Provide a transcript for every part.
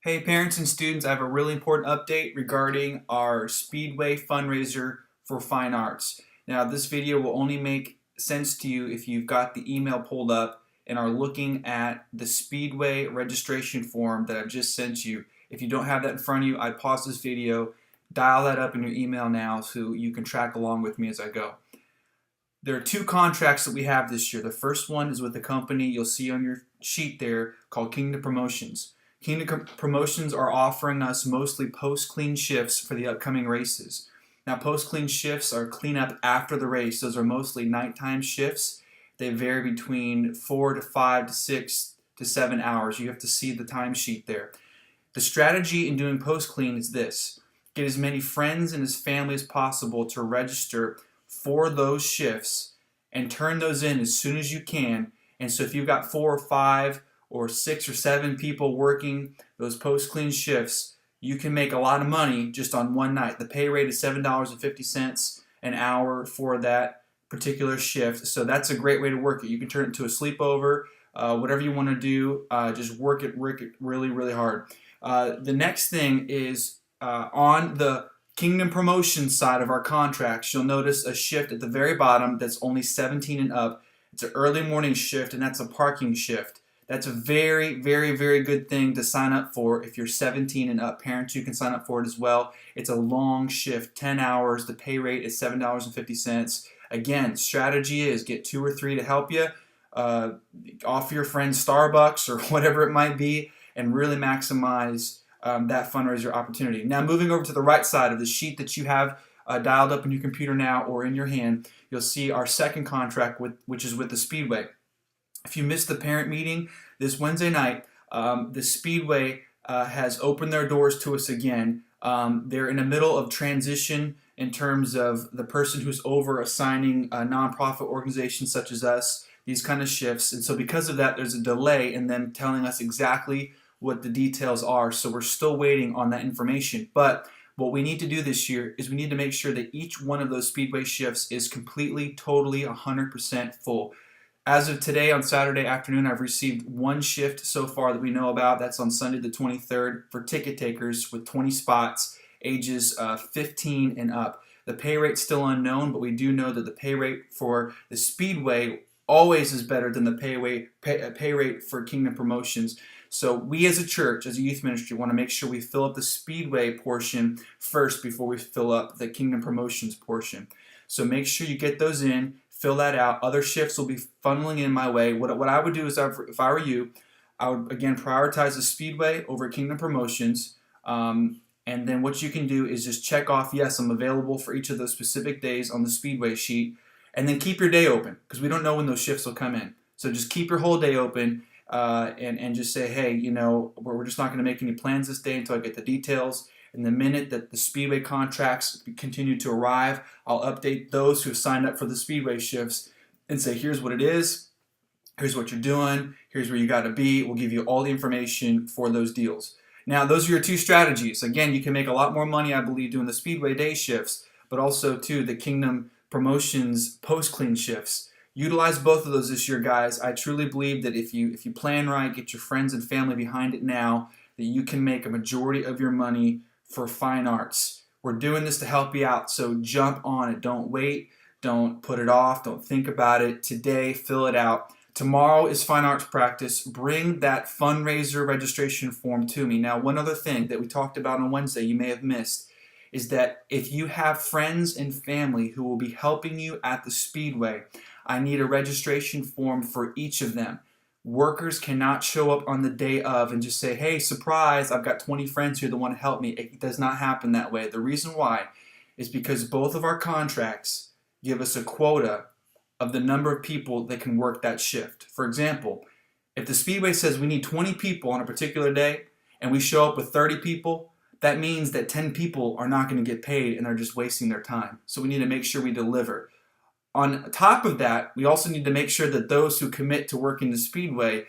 Hey parents and students, I have a really important update regarding our Speedway fundraiser for fine arts. Now this video will only make sense to you if you've got the email pulled up and are looking at the Speedway registration form that I've just sent you. If you don't have that in front of you, I'd pause this video, dial that up in your email now so you can track along with me as I go. There are two contracts that we have this year. The first one is with a company you'll see on your sheet there called Kingdom Promotions. Kingdom Promotions are offering us mostly post-clean shifts for the upcoming races. Now, post-clean shifts are cleanup after the race. Those are mostly nighttime shifts. They vary between 4 to 5 to 6 to 7 hours. You have to see the timesheet there. The strategy in doing post-clean is this: get as many friends and as family as possible to register for those shifts and turn those in as soon as you can. And so if you've got 4 or 5 or 6 or 7 people working those post-clean shifts, you can make a lot of money just on one night. The pay rate is $7.50 an hour for that particular shift. So that's a great way to work it. You can turn it into a sleepover, whatever you want to do. Just work it really, really hard. The next thing is on the Kingdom Promotion side of our contracts, you'll notice a shift at the very bottom that's only 17 and up. It's an early morning shift, and that's a parking shift. That's a very, very, very good thing to sign up for if you're 17 and up. Parents, you can sign up for it as well. It's a long shift, 10 hours. The pay rate is $7.50. Again, strategy is get 2 or 3 to help you. Offer your friends Starbucks or whatever it might be, and really maximize that fundraiser opportunity. Now, moving over to the right side of the sheet that you have dialed up in your computer now or in your hand, you'll see our second contract, which is with the Speedway. If you missed the parent meeting this Wednesday night, the Speedway has opened their doors to us again. They're in the middle of transition in terms of the person who's over assigning nonprofit organizations such as us these kind of shifts. And so because of that, there's a delay in them telling us exactly what the details are. So we're still waiting on that information. But what we need to do this year is we need to make sure that each one of those Speedway shifts is completely, totally, 100% full. As of today, on Saturday afternoon, I've received one shift so far that we know about. That's on Sunday the 23rd for ticket takers with 20 spots, ages 15 and up. The pay rate's still unknown, but we do know that the pay rate for the Speedway always is better than the pay rate for Kingdom Promotions. So we as a church, as a youth ministry, want to make sure we fill up the Speedway portion first before we fill up the Kingdom Promotions portion. So make sure you get those in, fill that out. Other shifts will be funneling in my way. What I would do is, if I were you, I would, again, prioritize the Speedway over Kingdom Promotions. And then what you can do is just check off, yes, I'm available for each of those specific days on the Speedway sheet. And then keep your day open, because we don't know when those shifts will come in. So just keep your whole day open. And just say, hey, you know, we're just not going to make any plans this day until I get the details. And the minute that the Speedway contracts continue to arrive, I'll update those who have signed up for the Speedway shifts and say, here's what it is, here's what you're doing, here's where you got to be. We'll give you all the information for those deals. Now, those are your two strategies. Again, you can make a lot more money, I believe, doing the Speedway day shifts, but also, too, the Kingdom Promotions post-clean shifts. Utilize both of those this year, guys. I truly believe that if you plan right, get your friends and family behind it now, that you can make a majority of your money for fine arts. We're doing this to help you out, so jump on it. Don't wait. Don't put it off. Don't think about it. Today, fill it out. Tomorrow is fine arts practice. Bring that fundraiser registration form to me. Now, one other thing that we talked about on Wednesday you may have missed is that if you have friends and family who will be helping you at the Speedway, I need a registration form for each of them. Workers cannot show up on the day of and just say, hey, surprise, I've got 20 friends here that want to help me. It does not happen that way. The reason why is because both of our contracts give us a quota of the number of people that can work that shift. For example, if the Speedway says we need 20 people on a particular day and we show up with 30 people, that means that 10 people are not going to get paid and they're just wasting their time. So we need to make sure we deliver. On top of that, we also need to make sure that those who commit to working the Speedway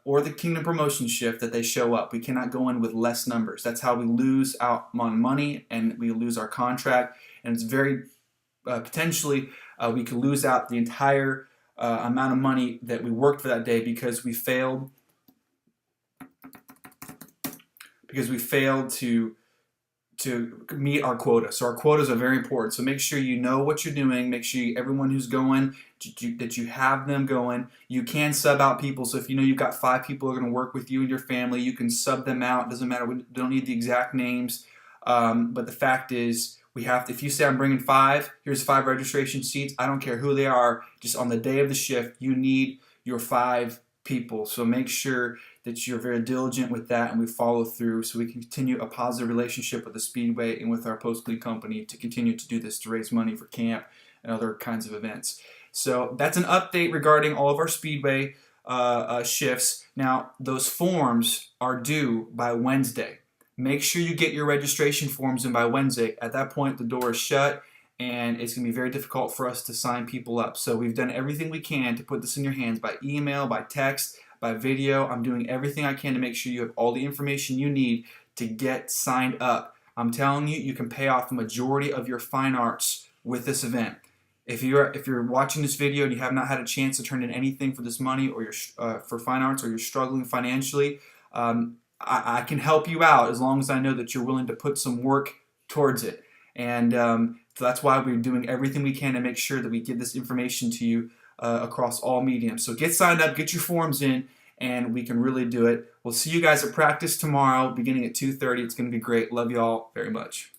or the Kingdom Promotion shift, that they show up. We cannot go in with less numbers. That's how we lose out on money and we lose our contract. And it's very potentially we could lose out the entire amount of money that we worked for that day because we failed because we failed to meet our quota. So our quotas are very important. So make sure you know what you're doing. Make sure everyone who's going, that you have them going. You can sub out people. So if you know you've got 5 people who are going to work with you and your family, you can sub them out. It doesn't matter. We don't need the exact names. But the fact is, we have to, if you say I'm bringing 5, here's 5 registration seats. I don't care who they are. Just on the day of the shift, you need your 5 people. So make sure that you're very diligent with that and we follow through so we can continue a positive relationship with the Speedway and with our post-clean company to continue to do this to raise money for camp and other kinds of events. So that's an update regarding all of our Speedway shifts. Now, those forms are due by Wednesday. Make sure you get your registration forms in by Wednesday. At that point, the door is shut and it's going to be very difficult for us to sign people up. So we've done everything we can to put this in your hands by email, by text, by video. I'm doing everything I can to make sure you have all the information you need to get signed up. I'm telling you, you can pay off the majority of your fine arts with this event. If you're watching this video and you have not had a chance to turn in anything for this money or for fine arts, or you're struggling financially, I can help you out as long as I know that you're willing to put some work towards it. And so that's why we're doing everything we can to make sure that we get this information to you across all mediums. So get signed up, get your forms in, and we can really do it. We'll see you guys at practice tomorrow beginning at 2:30. It's going to be great. Love you all very much.